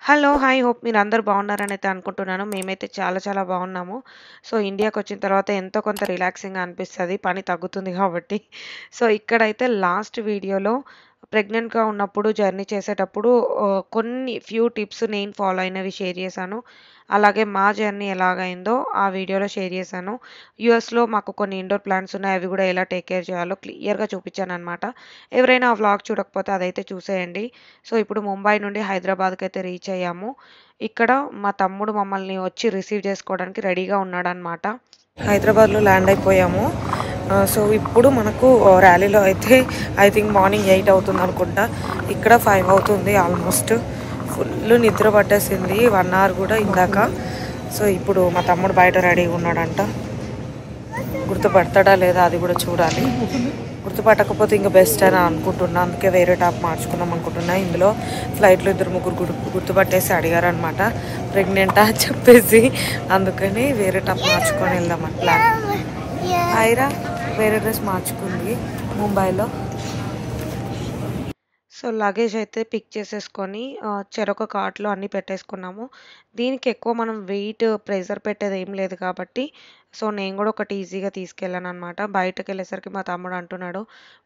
Hello! Hi! Hope మీరందరూ బాగున్నారని అయితే అనుకుంటున్నాను. మేమైతే చాలా బాగున్నాము. సో, ఇండియాకొచ్చిన తర్వాత ఎంతో కొంత రిలాక్సింగ్‌గా అనిపిస్తది. పని తగ్గుతుంది కాబట్టి. సో, ఇక్కడైతే లాస్ట్ వీడియోలో ప్రెగ్నెంట్‌గా ఉన్నప్పుడు జర్నీ చేసేటప్పుడు కొన్ని ఫ్యూ టిప్స్ నేను ఫాలో అయినవి షేర్ చేశాను. అలాగే మా జర్నీ ఎలాగయిందో ఆ వీడియోలో షేర్ చేశాను. యూఎస్‌లో మాకు కొన్ని ఇండోర్ ప్లాంట్స్ ఉన్నాయి. అవి కూడా ఎలా టేక్ కేర్ చేయాలో క్లియర్‌గా చూపించాననమాట. ఎవరైనా ఆ వ్లాగ్ చూడకపోతే అదైతే చూసేయండి. సో, ఇప్పుడు ముంబై నుండి హైదరాబాద్‌కైతే రీచ్ అయ్యాము. ఇక్కడ మా తమ్ముడు మమ్మల్ని వచ్చి రిసీవ్ చేసుకోవడానికి రెడీగా ఉన్నాడనమాట. హైదరాబాద్‌లో ల్యాండ్ అయిపోయాము. సో, ఇప్పుడు మనకు ర్యాలీలో అయితే ఐ థింక్ మార్నింగ్ 8 అవుతుంది అనుకుంటా. ఇక్కడ 5 అవుతుంది ఆల్మోస్ట్. ఫుల్ నిద్ర పట్టేసింది 1 అవర్ కూడా ఇందాక. సో, ఇప్పుడు మా తమ్ముడు బయట రెడీగా ఉన్నాడంట. గుర్తుపడతాడా లేదా అది కూడా చూడాలి. గుర్తుపట్టకపోతే ఇంకా బెస్ట్ అని అనుకుంటున్నా. అందుకే వేరే టాప్ మార్చుకుందాం అనుకుంటున్నా. ఇందులో ఫ్లైట్లో 2-3 గుర్తుపట్టేసి అడిగారనమాట ప్రెగ్నెంటా అని చెప్పేసి. అందుకని వేరే టాప్ మార్చుకొని వెళ్దామని ప్లాన్. ఐరా వేరే డ్రెస్ మార్చుకుంది ముంబైలో. సో, లగేజ్ అయితే పిక్ చేసేసుకొని చెరొక కార్ట్‌లో అన్నీ పెట్టేసుకున్నాము. దీనికి ఎక్కువ మనం వెయిట్ ప్రెషర్ పెట్టేది ఏం లేదు కాబట్టి సో, నేను కూడా ఒకటి ఈజీగా తీసుకెళ్ళాననమాట. బయటకెళ్ళేసరికి మా తమ్ముడు అంటున్నాడు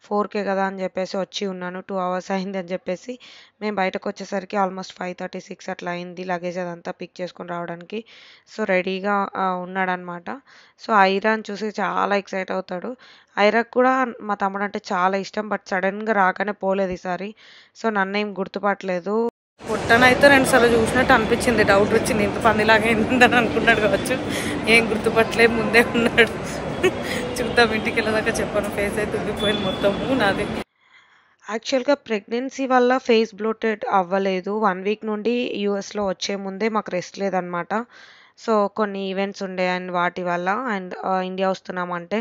4K కదా అని చెప్పేసి వచ్చి ఉన్నాను. 2 అవర్స్ అయింది అని చెప్పేసి. మేము బయటకొచ్చేసరికి ఆల్మోస్ట్ 5:36 అట్లా అయింది లగేజ్ అదంతా పిక్ చేసుకొని రావడానికి. సో, రెడీగా ఉన్నాడనమాట. సో, ఐరాని చూసి చాలా ఎక్సైట్ అవుతాడు. ఐరాకి కూడా మా తమ్ముడు అంటే చాలా ఇష్టం. బట్ సడన్‌గా రాగానే పోలేదు ఈసారి. సో, నన్నేం గుర్తుపట్టలేదు. పొట్టనైతే 2 సార్లు చూసినట్టు అనిపించింది. డౌట్ వచ్చింది. ఇంత పందిలాగా అయిందని అనుకున్నాడు కావచ్చు. ఏం గుర్తుపట్టలే ముందే ఉన్నాడు. చూద్దాం ఇంటికి వెళ్ళదాకా చెప్పాను. ఫేస్ అయితే ఉండిపోయింది మొత్తము నాది. యాక్చువల్‌గా ప్రెగ్నెన్సీ వల్ల ఫేస్ బ్లోటెడ్ అవ్వలేదు. 1 వీక్ నుండి యూఎస్‌లో వచ్చే ముందే మాకు రెస్ట్ లేదనమాట. సో, కొన్ని ఈవెంట్స్ ఉండే అండ్ వాటి వల్ల అండ్ ఇండియా వస్తున్నామంటే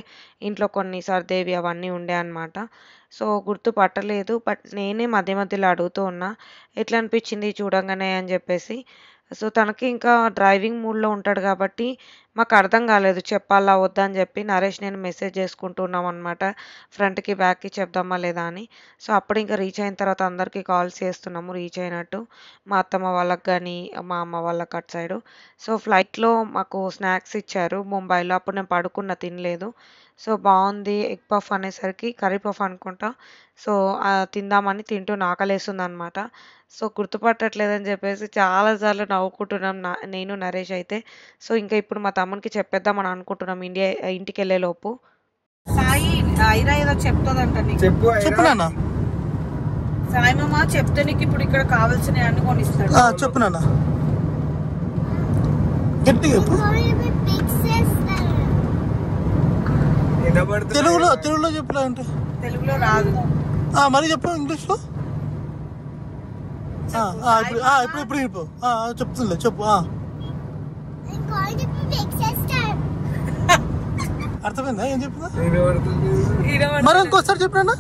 ఇంట్లో కొన్ని సర్దేవి అవన్నీ ఉండే అనమాట. సో, గుర్తుపట్టలేదు. బట్ నేనే మధ్యలో అడుగుతూ ఉన్నా. ఎట్లా అనిపించింది చూడంగానే అని చెప్పేసి. సో, తనకి ఇంకా డ్రైవింగ్ మూడ్‌లో ఉంటాడు కాబట్టి మాకు అర్థం కాలేదు చెప్పాలా వద్దా అని చెప్పి నరేష్ నేను మెసేజ్ చేసుకుంటూ ఉన్నామన్నమాట. ఫ్రంట్‌కి, బ్యాక్‌కి చెప్దామా లేదా అని. సో, అప్పుడు ఇంకా రీచ్ అయిన తర్వాత అందరికీ కాల్స్ చేస్తున్నాము రీచ్ అయినట్టు. మా అత్తమ్మ వాళ్ళకి గానీ, మా అమ్మ వాళ్ళకి అటు సైడు. సో, ఫ్లైట్‌లో మాకు స్నాక్స్ ఇచ్చారు ముంబైలో. అప్పుడు నేను పడుకున్న తినలేదు. సో, బావుంది ఎగ్ పఫ్ అనేసరికి కర్రీ పఫ్ అనుకుంటా. సో, తిందామని తింటూ ఆకలేస్తుందనమాట. సో, గుర్తుపట్టట్లేదని చెప్పేసి చాలా సార్లు నవ్వుకుంటున్నాం నేను నరేష్ అయితే. సో, ఇంకా ఇప్పుడు మా తమ్మునికి చెప్పేద్దామని అనుకుంటున్నాం ఇంటికెళ్ళేలోపు. సాయి ఐరా ఏదో చెప్తుందంట నీకు. చెప్పు నాన్న. సాయి మామ చెప్తే నీకు ఇప్పుడు ఇక్కడ కావాల్సినవి అన్ని కొనిస్తాడు. చెప్పు నాన్న. గట్టిగా చెప్పు. తెలుగులో చెప్పు అంటే. తెలుగులో రాదు. మరి చెప్పు ఇంగ్లీష్లో. ఇప్పుడు చెప్పు. చెప్తుందిలే చెప్పు. అర్థమైందా ఏం చెప్పిందా? మరి ఇంకోసారి చెప్పినా.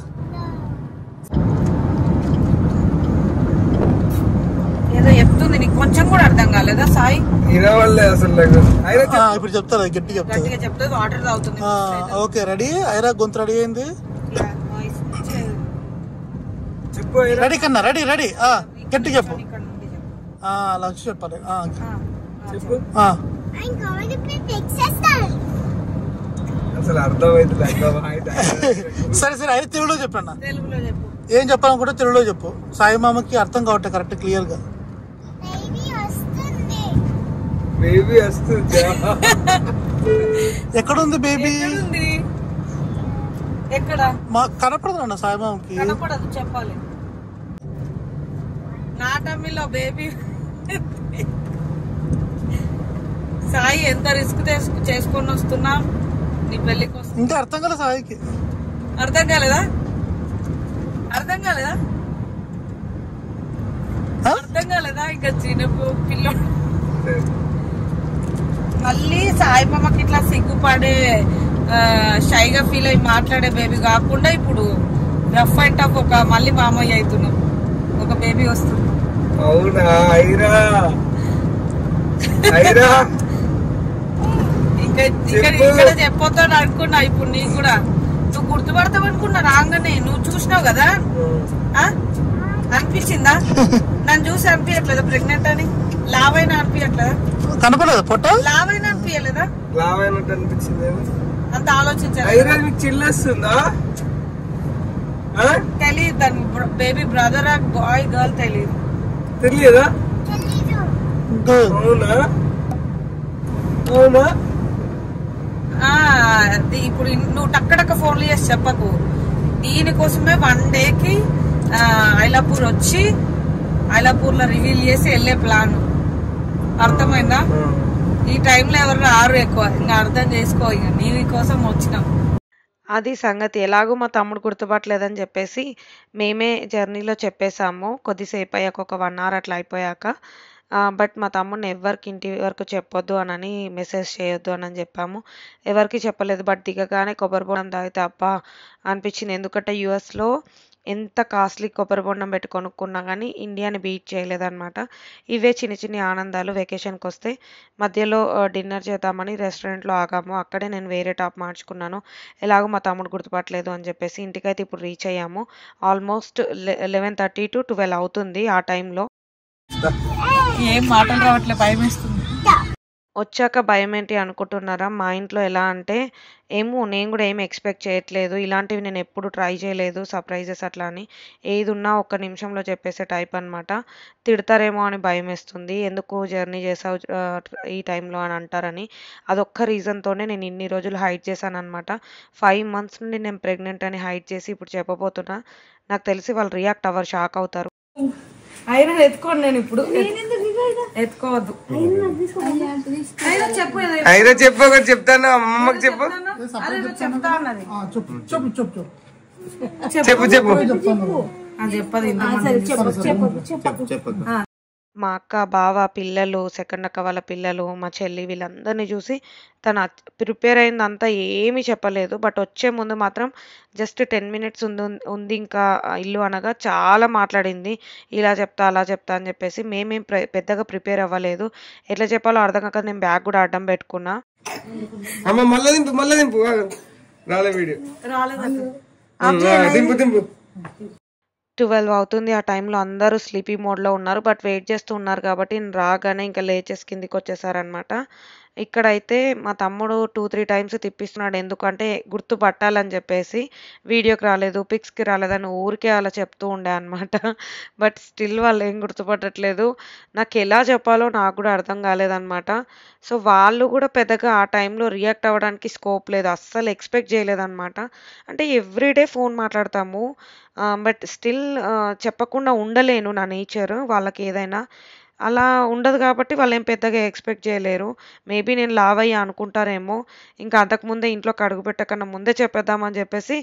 ఏదో చెప్తుంది నీకు కొంచెం కూడా అర్థం కాలేదా సాయి? ఇప్పుడు చెప్తారా గట్టిగా చెప్తా వాటర్ తాగుతుంది. Okay ready. ఐరా గొంతు రెడీ అయింది. రెడీ కన్నా రెడీ గట్టి చెప్పు. అలా వచ్చి చెప్పాలి. చెప్పు. అసలు అర్థమైంది. సరే అయితే తెలుగులో చెప్పన్నా. ఏం చెప్పాలనుకుంటే తెలుగులో చెప్పు. సాయి మామకి అర్థం కావట్లేదు కరెక్ట్ క్లియర్ గా. బేబీ వస్తుంది. ఎక్కడుంది బేబీ? ఎక్కడ మాకు కనపడదు అన్న సాయి మామకి. కనపడదు చెప్పాలి. నా టమ్మీలో బేబీ. సాయి ఎంత రిస్క్ చేసుకొని వస్తున్నా నీ పెళ్లి కోసం. ఇంకా అర్థం కాలేదు సాయికి. అర్థం కాలేదా? ఇంకా చిన్న పిల్లోడు. మళ్ళీ సాయి మామకి ఇట్లా సిగ్గుపడే షైగా ఫీల్ అయ్యి మాట్లాడే బేబీ కాకుండా ఇప్పుడు రఫ్ అండ్ టఫ్ మళ్ళీ మామయ్య అవుతున్నాం. ఒక బేబీ వస్తుంది. అవునా ఐరా? ఇక్కడ చెప్పొద్దు అనుకున్నా. ఇప్పుడు నీకు కూడా నువ్వు గుర్తుపడతావు అనుకున్నా రాగానే. నువ్వు చూసినావు కదా అనిపించిందా? నన్ను చూసి అనిపించట్లేదా ప్రెగ్నెంట్ అని? లావైనా అనిపించట్లేదా? కనపడలేదు పొట్ట లావైనా అనిపించలేదా? లావైనట్టు అనిపించింది. అంత ఆలోచించాలి. ఐరా మీకు చిల్లేస్తుందా? తెలియదు దాని బేబీ బ్రదర్ బాయ్ గర్ల్ తెలియదు. తెలియదా? అవునా అవునా? ఇప్పుడు నువ్వు టక్కడక్క ఫోన్లు చేసి చెప్పకు. దీనికోసమే 1 డేకి ఐలాపూర్ వచ్చి ఐలాపూర్ లో రివీల్ చేసి వెళ్లే ప్లాన్. అర్థమైందా? ఈ టైంలో ఎవరు రారు ఎక్కువ. ఇంకా అర్థం చేసుకో. ఇక నీ కోసం వచ్చినాం. అది సంగతి. ఎలాగో మా తమ్ముడు గుర్తుపట్టలేదని చెప్పేసి మేమే జర్నీలో చెప్పేసాము. కొద్దిసేపు అయ్యాక ఒక 1 అవర్ అట్లా అయిపోయాక. బట్ మా తమ్ముడిని ఎవరికి ఇంటి వరకు చెప్పొద్దు అని మెసేజ్ చేయొద్దు అని చెప్పాము. ఎవరికి చెప్పలేదు. బట్ దిగగానే కొబ్బరి బొండం తాగితే అబ్బా అనిపించింది. ఎందుకంటే యూఎస్లో ఎంత కాస్ట్లీ కొబ్బరి బొండం పెట్టి కొనుక్కున్నా కానీ ఇండియాని బీట్ చేయలేదన్నమాట. ఇవే చిన్న చిన్న ఆనందాలు. వెకేషన్కి వస్తే మధ్యలో డిన్నర్ చేద్దామని రెస్టారెంట్లో ఆగాము. అక్కడే నేను వేరే టాప్ మార్చుకున్నాను. ఎలాగో మా తమ్ముడు గుర్తుపట్టలేదు అని చెప్పేసి. ఇంటికైతే ఇప్పుడు రీచ్ అయ్యాము. ఆల్మోస్ట్ 11:30 to 12 అవుతుంది ఆ టైంలో. ఏం మాటలు రావట్లే, భయం వేస్తుంది. వచ్చాక భయం ఏంటి అనుకుంటున్నారా? మా ఇంట్లో ఎలా అంటే నేను కూడా ఏమి ఎక్స్పెక్ట్ చేయట్లేదు. ఇలాంటివి నేను ఎప్పుడు ట్రై చేయలేదు, సర్ప్రైజెస్ అట్లా అని. ఏది ఉన్నా ఒక్క నిమిషంలో చెప్పేసే టైప్ అనమాట. తిడతారేమో అని భయం వేస్తుంది. ఎందుకు జర్నీ చేసావు ఈ టైంలో అని అంటారని. అదొక్క రీజన్తోనే నేను ఇన్ని రోజులు హైడ్ చేశాను అనమాట. 5 months నుండి నేను ప్రెగ్నెంట్ అని హైడ్ చేసి ఇప్పుడు చెప్పబోతున్నా. నాకు తెలిసి వాళ్ళు రియాక్ట్ అవ్వరు, షాక్ అవుతారు. అయినా ఎత్తుకోండి. నేను ఇప్పుడు ఎత్తుకోవద్దు. ఐరా చెప్పు, ఒకటి చెప్తాను. అమ్మమ్మకి చెప్పు. చెప్తా అన్నది. చెప్పు చెప్పు. చెప్పదు. మా అక్క, బావ, పిల్లలు, సెకండ్ అక్క వాళ్ళ పిల్లలు, మా చెల్లి వీళ్ళందరినీ చూసి తను ప్రిపేర్ అయిందంతా ఏమీ చెప్పలేదు. బట్ వచ్చే ముందు మాత్రం జస్ట్ 10 minutes ఉంది ఇంకా ఇల్లు అనగా చాలా మాట్లాడింది. ఇలా చెప్తా అలా చెప్తా అని చెప్పేసి. మేమేం పెద్దగా ప్రిపేర్ అవ్వలేదు. ఎట్లా చెప్పాలో అర్థం కాక నేను బ్యాగ్ కూడా అడ్డం పెట్టుకున్నా. అమ్మ మళ్ళా దింపు. రాలే వీడియో. దింపు. 12 అవుతుంది. ఆ టైంలో అందరూ స్లీపీ మోడ్లో ఉన్నారు. బట్ వెయిట్ చేస్తూ ఉన్నారు కాబట్టి నేను రాగానే ఇంకా లేచేసి కిందికి వచ్చేసారనమాట. ఇక్కడైతే మా తమ్ముడు 2-3 times తిప్పిస్తున్నాడు. ఎందుకంటే గుర్తుపట్టాలని చెప్పేసి. వీడియోకి రాలేదు, పిక్స్కి రాలేదని ఊరికే అలా చెప్తూ ఉండే అనమాట. బట్ స్టిల్ వాళ్ళు ఏం గుర్తుపట్టట్లేదు. నాకు ఎలా చెప్పాలో నాకు కూడా అర్థం కాలేదన్నమాట. సో వాళ్ళు కూడా పెద్దగా ఆ టైంలో రియాక్ట్ అవ్వడానికి స్కోప్ లేదు. అస్సలు ఎక్స్పెక్ట్ చేయలేదన్నమాట. అంటే ఎవ్రీడే ఫోన్ మాట్లాడతాము. బట్ స్టిల్ చెప్పకుండా ఉండలేను. నా నేచర్ వాళ్ళకి ఏదైనా అలా ఉండదు కాబట్టి వాళ్ళేం పెద్దగా ఎక్స్పెక్ట్ చేయలేరు. మేబీ నేను లావయ్యా అనుకుంటారేమో. ఇంకా అంతకుముందే ఇంట్లోకి అడుగు పెట్టకన్నా ముందే చెప్పేద్దామని చెప్పేసి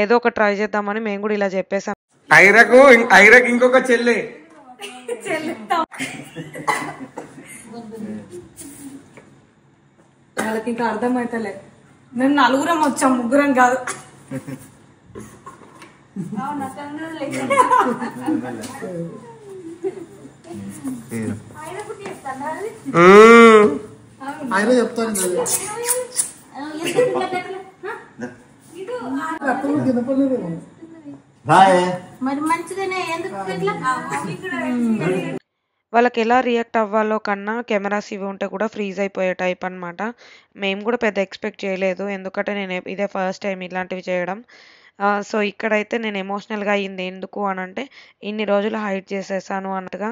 ఏదో ఒక ట్రై చేద్దామని మేము కూడా ఇలా చెప్పేసాం. ఐరాకు ఇంకొక చెల్లె. వాళ్ళకి ఇంకా అర్థమైతలే. మేము 4 వచ్చాం, 3 కాదు. ఆయన చెప్తాను మరి మంచిగానే ఎందుకు వాళ్ళకి ఎలా రియాక్ట్ అవ్వాలో కన్నా కెమెరాస్ ఇవి ఉంటే కూడా ఫ్రీజ్ అయిపోయే టైప్ అనమాట. మేము కూడా పెద్ద ఎక్స్పెక్ట్ చేయలేదు. ఎందుకంటే నేను ఇదే ఫస్ట్ టైం ఇలాంటివి చేయడం. సో ఇక్కడైతే నేను ఎమోషనల్గా అయ్యింది. ఎందుకు అని అంటే ఇన్ని రోజులు హైడ్ చేసేసాను అన్నట్టుగా.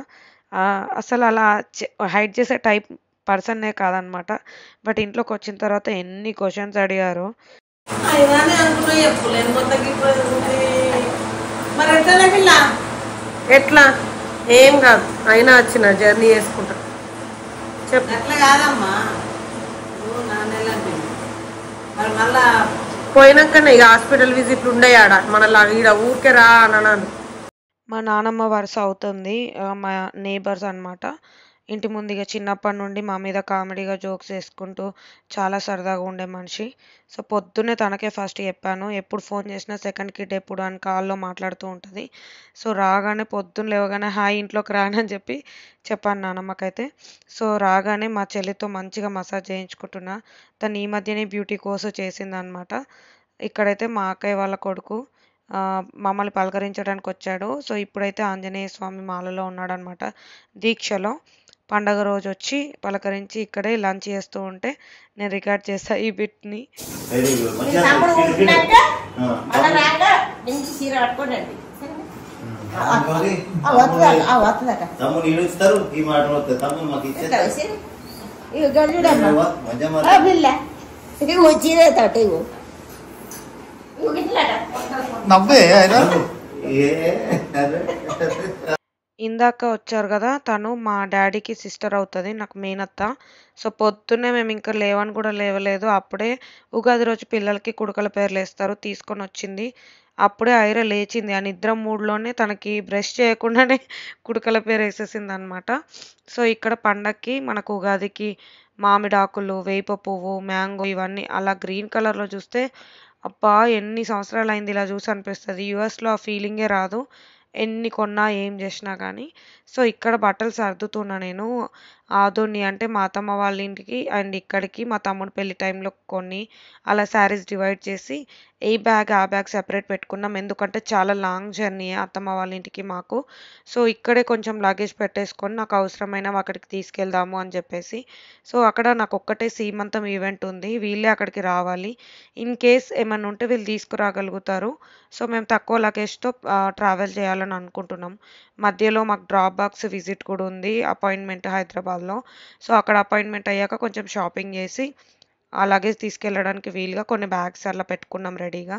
అసలు అలా హైడ్ చేసే టైప్ పర్సన్నే కాదనమాట. బట్ ఇంట్లోకి వచ్చిన తర్వాత ఎన్ని క్వశ్చన్స్ అడిగారు. ఎట్లా ఏం కాదు, అయినా వచ్చిన జర్నీ చేసుకుంటా. చెప్పు. అట్లా కాదమ్మా, మళ్ళా పోయినాకనే ఇక హాస్పిటల్ విజిట్లు ఉండయి ఆడ. మనలా ఈడ ఊరికే రా అన్నాను. మా నానమ్మ వరుస అవుతుంది. మా నేబర్స్ అనమాట. ఇంటి ముందు ఇక చిన్నప్పటి నుండి మా మీద కామెడీగా జోక్స్ వేసుకుంటూ చాలా సరదాగా ఉండే మనిషి. సో పొద్దున్నే తనకే ఫస్ట్ చెప్పాను. ఎప్పుడు ఫోన్ చేసినా సెకండ్ కిడ్ ఎప్పుడు అని కాల్లో మాట్లాడుతూ ఉంటుంది. సో రాగానే పొద్దున్న లేవగానే హాయ్ ఇంట్లోకి రానని చెప్పి చెప్పాను నానమ్మకైతే. సో రాగానే మా చెల్లితో మంచిగా మసాజ్ చేయించుకుంటున్నా. తను ఈ మధ్యనే బ్యూటీ కోర్సు చేసిందనమాట. ఇక్కడైతే మా అక్కయ్య వాళ్ళ కొడుకు మమ్మల్ని పలకరించడానికి వచ్చాడు. సో ఇప్పుడైతే ఆంజనేయ స్వామి మాలలో ఉన్నాడనమాట దీక్షలో. పండగ రోజు వచ్చి పలకరించి ఇక్కడే లంచ్ చేస్తూ ఉంటే నేను రికార్డ్ చేస్తా ఈ బిట్ని. తమ్ముడు ఉంటున్నాక మళ్ళా రాక మంచి చీర కట్టుకోండి. వస్తుందట తమ్ముడు ఇస్తారు ఈ మాట వస్తుంది తమ్ముడు మాకు ఇచ్చేస్తారు ఇక గడుడమ్మా పిల్ల ఇక చీర తోట ఇగో ఇట్లా నవ్వే ఆయన ఇందాక వచ్చారు కదా, తను మా డాడీకి సిస్టర్ అవుతుంది, నాకు మేనత్త. సో పొద్దున్నే మేము ఇంకా లేవని కూడా లేవలేదు, అప్పుడే ఉగాది రోజు పిల్లలకి కుడుకల పేర్లు వేస్తారు తీసుకొని వచ్చింది. అప్పుడే ఐర లేచింది, ఆ నిద్ర మూడ్లోనే తనకి బ్రష్ చేయకుండానే కుడుకల పేరు వేసేసింది అనమాట. సో ఇక్కడ పండక్కి మనకు ఉగాదికి మామిడాకులు, వేప పువ్వు, మ్యాంగో ఇవన్నీ అలా గ్రీన్ కలర్లో చూస్తే అబ్బా ఎన్ని సంవత్సరాలు అయింది ఇలా చూసి అనిపిస్తుంది. యూఎస్లో ఆ ఫీలింగే రాదు ఎన్ని కొన్నా ఏం చేసినా కానీ. సో ఇక్కడ బట్టలు సర్దుతున్నా నేను. ఆదోని అంటే మా అత్తమ్మ వాళ్ళ ఇంటికి అండ్ ఇక్కడికి మా తమ్ముడు పెళ్లి టైంలో కొన్ని అలా శారీస్ డివైడ్ చేసి ఏ బ్యాగ్ ఆ బ్యాగ్ సెపరేట్ పెట్టుకున్నాం, ఎందుకంటే చాలా లాంగ్ జర్నీ అత్తమ్మ వాళ్ళ ఇంటికి మాకు. సో ఇక్కడే కొంచెం లగేజ్ పెట్టేసుకొని నాకు అవసరమైన అక్కడికి తీసుకెళ్దాము అని చెప్పేసి. సో అక్కడ నాకు ఒక్కటే సీమంతం ఈవెంట్ ఉంది, వీళ్ళే అక్కడికి రావాలి. ఇన్ కేస్ ఏమన్నా ఉంటే వీళ్ళు తీసుకురాగలుగుతారు. సో మేము తక్కువ లగేజ్తో ట్రావెల్ చేయాలని అనుకుంటున్నాం. మధ్యలో మాకు డ్రాప్ బాక్స్ విజిట్ కూడా ఉంది, అపాయింట్మెంట్ హైదరాబాద్లో. సో అక్కడ అపాయింట్మెంట్ అయ్యాక కొంచెం షాపింగ్ చేసి ఆ లగేజ్ తీసుకెళ్ళడానికి వీలుగా కొన్ని బ్యాగ్స్ అలా పెట్టుకున్నాం రెడీగా.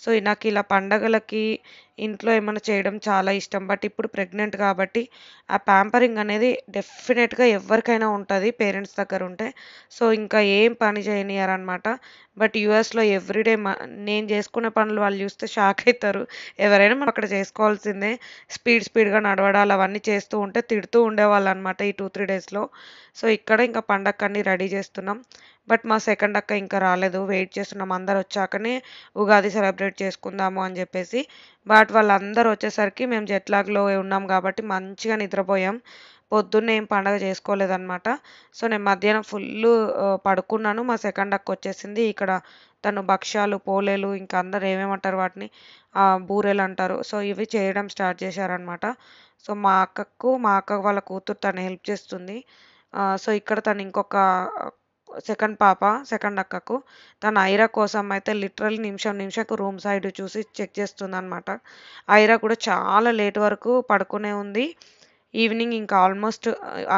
సో నాకు ఇలా పండగలకి ఇంట్లో ఏమైనా చేయడం చాలా ఇష్టం. బట్ ఇప్పుడు ప్రెగ్నెంట్ కాబట్టి ఆ ప్యాంపరింగ్ అనేది డెఫినెట్గా ఎవరికైనా ఉంటుంది పేరెంట్స్ దగ్గర ఉంటే. సో ఇంకా ఏం పని చేయనియారనమాట. బట్ యూఎస్లో ఎవ్రీడే నేను చేసుకునే పనులు వాళ్ళు చూస్తే షాక్ అవుతారు. ఎవరైనా మనం అక్కడ చేసుకోవాల్సిందే. స్పీడ్గా నడవడాలు అవన్నీ చేస్తూ ఉంటే తిడుతూ ఉండేవాళ్ళు అనమాట ఈ 2-3 డేస్లో. సో ఇక్కడ ఇంకా పండగ అన్నీ రెడీ చేస్తున్నాం. బట్ మా సెకండ్ అక్క ఇంకా రాలేదు, వెయిట్ చేస్తున్నాం అందరు వచ్చాకనే ఉగాది సెలబ్రేట్ చేసుకుందాము అని చెప్పేసి. బట్ వాళ్ళందరూ వచ్చేసరికి మేము జెట్లాగ్లో ఉన్నాం కాబట్టి మంచిగా నిద్రపోయాం. పొద్దున్నే ఏం పండగ చేసుకోలేదన్నమాట. సో నేను మధ్యాహ్నం ఫుల్ పడుకున్నాను. మా సెకండ్ అక్క వచ్చేసింది. ఇక్కడ తను భక్ష్యాలు, పోలేలు, ఇంకా అందరు ఏమేమంటారు వాటిని, బూరెలు అంటారు. సో ఇవి చేయడం స్టార్ట్ చేశారనమాట. సో మా అక్క వాళ్ళ కూతురు తను హెల్ప్ చేస్తుంది. సో ఇక్కడ తను ఇంకొక సెకండ్ అక్కకు తను ఐరా కోసం అయితే లిటరల్ నిమిషంకు రూమ్ సైడ్ చూసి చెక్ చేస్తుంది అనమాట. ఐరా కూడా చాలా లేట్ వరకు పడుకునే ఉంది. ఈవినింగ్ ఇంకా ఆల్మోస్ట్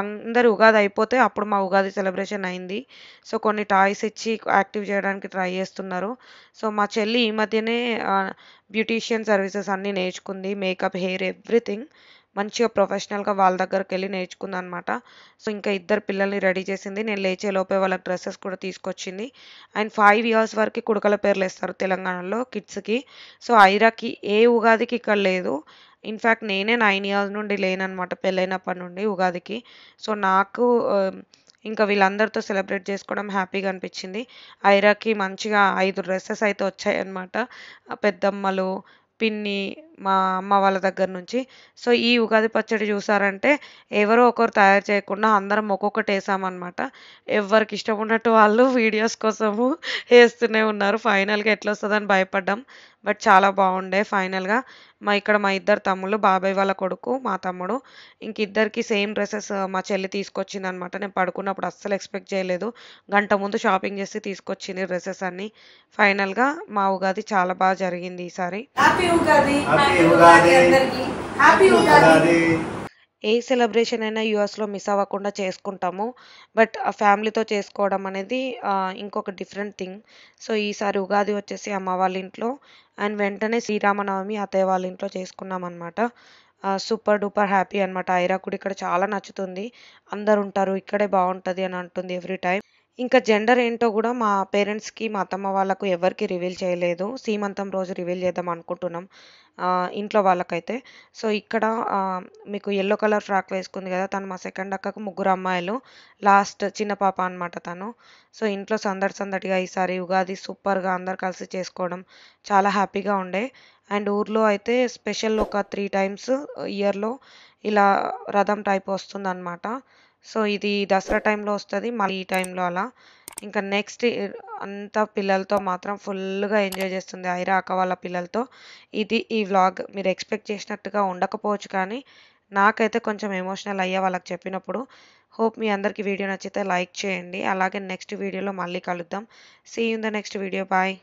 అందరు ఉగాది అయిపోతే అప్పుడు మా ఉగాది సెలబ్రేషన్ అయింది. సో కొన్ని టాయ్స్ ఇచ్చి యాక్టివ్ చేయడానికి ట్రై చేస్తున్నారు. సో మా చెల్లి ఈ మధ్యనే బ్యూటీషియన్ సర్వీసెస్ అన్నీ నేర్చుకుంది, మేకప్, హెయిర్, ఎవ్రీథింగ్ మంచిగా ప్రొఫెషనల్గా వాళ్ళ దగ్గరికి వెళ్ళి నేర్చుకుంది అనమాట. సో ఇంకా ఇద్దరు పిల్లల్ని రెడీ చేసింది. నేను లేచే లోపే వాళ్ళకి డ్రెస్సెస్ కూడా తీసుకొచ్చింది. అండ్ 5 years వరకు కుడుకల పేర్లు వేస్తారు తెలంగాణలో కిడ్స్కి. సో ఐరాకి ఏ ఉగాదికి ఇక్కడ లేదు. ఇన్ఫ్యాక్ట్ నేనే 9 years నుండి లేననమాట పెళ్ళైనప్పటి నుండి ఉగాదికి. సో నాకు ఇంకా వీళ్ళందరితో సెలబ్రేట్ చేసుకోవడం హ్యాపీగా అనిపించింది. ఐరాకి మంచిగా 5 డ్రెస్సెస్ అయితే వచ్చాయన్నమాట, పెద్దమ్మలు, పిన్ని, మా అమ్మ వాళ్ళ దగ్గర నుంచి. సో ఈ ఉగాది పచ్చడి చూసారంటే ఎవరో ఒకరు తయారు చేయకుండా అందరం ఒక్కొక్కటి వేసామన్నమాట. ఎవరికి ఇష్టం ఉన్నట్టు వాళ్ళు వీడియోస్ కోసము వేస్తూనే ఉన్నారు. ఫైనల్గా ఎట్లా వస్తుందని భయపడ్డాం, బట్ చాలా బాగుండే ఫైనల్గా. ఇక్కడ మా ఇద్దరు తమ్ముళ్ళు, బాబాయ్ వాళ్ళ కొడుకు, మా తమ్ముడు, ఇద్దరికి సేమ్ డ్రెస్సెస్ మా చెల్లి తీసుకొచ్చింది అనమాట. నేను పడుకున్నప్పుడు అస్సలు ఎక్స్పెక్ట్ చేయలేదు, గంట ముందు షాపింగ్ చేసి తీసుకొచ్చింది డ్రెస్సెస్ అన్నీ. ఫైనల్గా మా ఉగాది చాలా బాగా జరిగింది ఈసారి. ఏ సెలబ్రేషన్ అయినా యూఎస్లో మిస్ అవ్వకుండా చేసుకుంటాము. బట్ ఆ ఫ్యామిలీతో చేసుకోవడం అనేది ఇంకొక డిఫరెంట్ థింగ్. సో ఈసారి ఉగాది వచ్చేసి అమ్మ వాళ్ళ ఇంట్లో అండ్ వెంటనే శ్రీరామనవమి అత్తయ్య వాళ్ళ ఇంట్లో చేసుకున్నాం అనమాట. సూపర్ డూపర్ హ్యాపీ అనమాట. ఐరా కూడా ఇక్కడ చాలా నచ్చుతుంది, అందరు ఉంటారు ఇక్కడే బాగుంటుంది అని అంటుంది ఎవ్రీ టైం. ఇంకా జెండర్ ఏంటో కూడా మా పేరెంట్స్కి, మా అత్తమ్మ వాళ్ళకు ఎవరికి రివీల్ చేయలేదు. సీమంతం రోజు రివీల్ చేద్దాం అనుకుంటున్నాం ఇంట్లో వాళ్ళకైతే. సో ఇక్కడ మీకు ఎల్లో కలర్ ఫ్రాక్ వేసుకుంది కదా తను, మా సెకండ్ అక్కకు 3 అమ్మాయిలు, లాస్ట్ చిన్న పాప అనమాట తను. సో ఇంట్లో సందడిగా ఈసారి ఉగాది సూపర్గా అందరు కలిసి చేసుకోవడం చాలా హ్యాపీగా ఉండే. అండ్ ఊర్లో అయితే స్పెషల్ ఒక 3 times ఇయర్లో ఇలా రథం టైప్ వస్తుంది అనమాట. సో ఇది దసరా టైంలో వస్తుంది, మళ్ళీ ఈ టైంలో అలా. ఇంకా నెక్స్ట్ అంతా పిల్లలతో మాత్రం ఫుల్గా ఎంజాయ్ చేస్తుంది ఐరా అక్క వాళ్ళ పిల్లలతో. ఇది ఈ వ్లాగ్. మీరు ఎక్స్పెక్ట్ చేసినట్టుగా ఉండకపోవచ్చు, కానీ నాకైతే కొంచెం ఎమోషనల్ అయ్యా వాళ్ళకి చెప్పినప్పుడు. హోప్ మీ అందరికీ వీడియో నచ్చితే లైక్ చేయండి. అలాగే నెక్స్ట్ వీడియోలో మళ్ళీ కలుద్దాం. See you in the next video. Bye.